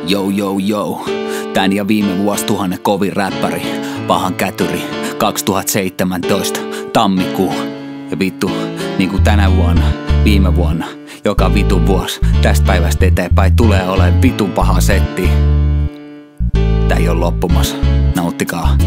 Yo, tän ja viime vuosituhannen kovin räppäri, pahan kätyri, 2017, tammikuu. Ja vittu, niinku tänä vuonna, viime vuonna, joka vitun vuosi, tästä päivästä eteenpäin tulee olemaan vitun paha setti. Tää ei oo loppumassa, nauttikaa.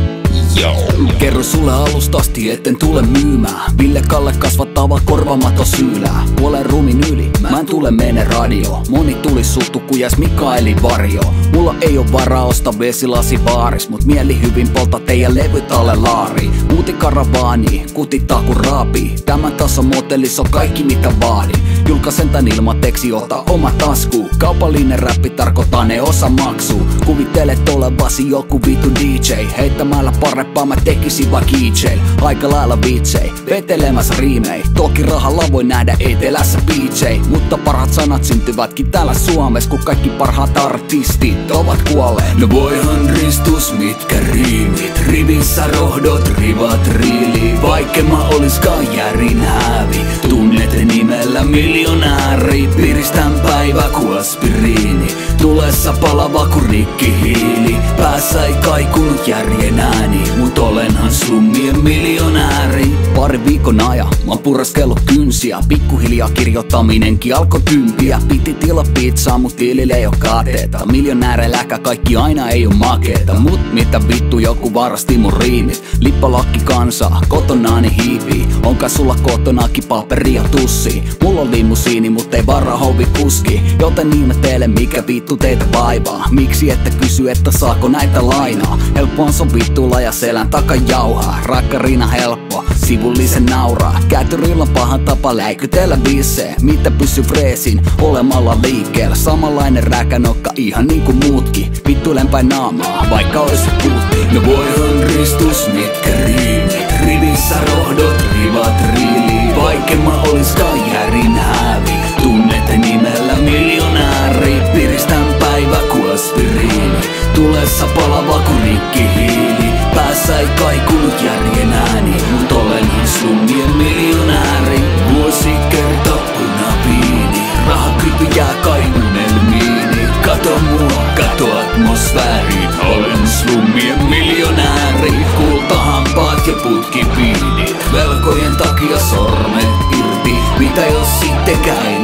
Yo. Kerro sulle alusta asti, etten tule myymään. Ville Kalle kasvattaa vaan korvamato syylää. Puolen rumin yli, mä en tule mene radio. Moni tuli suttu kujas Mikaelin varjo. Mulla ei oo varaa ostaa vesilasi baaris, mut mieli hyvin polta teidän levyt alle laari. Muuti karavaani, kutittaa kun raapii. Tämän tason motelis on kaikki mitä vaadin. Julkaisen tän ilmateksi, ota oma tasku. Kaupallinen räppi tarkoittaa ne osa maksuu. Kuvittelet olevasi joku vitu DJ. Heittämällä parempaa mä tekisin vaan DJ. Aika lailla vitsei, vetelemässä riimei. Toki rahalla voi nähdä etelässä BJ. Mutta parhaat sanat syntyvätkin täällä Suomessa, kun kaikki parhaat artistit ovat kuolleet. No voihan ristus mitkä riimit, rivissä rohdot, rivat riili. Vaikka mä oliskaan järin hävi, tunnette nimellä miljonääri. Piristän päivä ku aspiriini, tulessa palava ku rikkihiili. Päässä ei kaikunut järjen ääni, mut olenhan slummien miljonääri. Pari viikon ajan mä oon puraskellut kynsiä. Pikkuhiljaa kirjoittaminenkin alkoi tympiä. Piti tila pizzaa, mut tilille ei oo kateeta. Miljonääreiläkä kaikki aina ei oo makeeta. Mut mitä vittu, joku varasti mun riimit. Lippalakki kansaa, kotonaani hiipii. Onka sulla kotonakin paperi ja tussi? Mulla on limusiini, mut ei varaa hovi kuski. Joten ihmettele mikä vittu teitä vaivaa. Miksi ette kysy, että saako näitä lainaa? Helppoa on vittuilla ja selän takan jauhaa. Rakkarina helppo, sivullisen nauraa. Kätyrillä on pahan tapa läikytellä biisee. Mitä pysy freesin olemalla liikkeellä. Samanlainen räkänokka ihan niinku muutkin. Vittuilenpäin naamaa, vaikka oisit puutti. No voihan ristus mitkä riimit, rivissä rohdot, rivat riili. Vaikka mä oliskaan järin hävi, tunnette nimellä miljonääri. Piristän päivä ku aspiriini, tulessa palava ku rikkihiili. Päässä ei kaikunut järjen ääni, mut olenhan slummien miljonääri. Vuosikerta punaviini, rahakyppi jää kai unelmiini. Kato mua, kato atmosfääriin, olen slummien miljonääri. Kultahampaat ja putkipiinit, velkojen takia sormet irti. Mitä jos sittenkään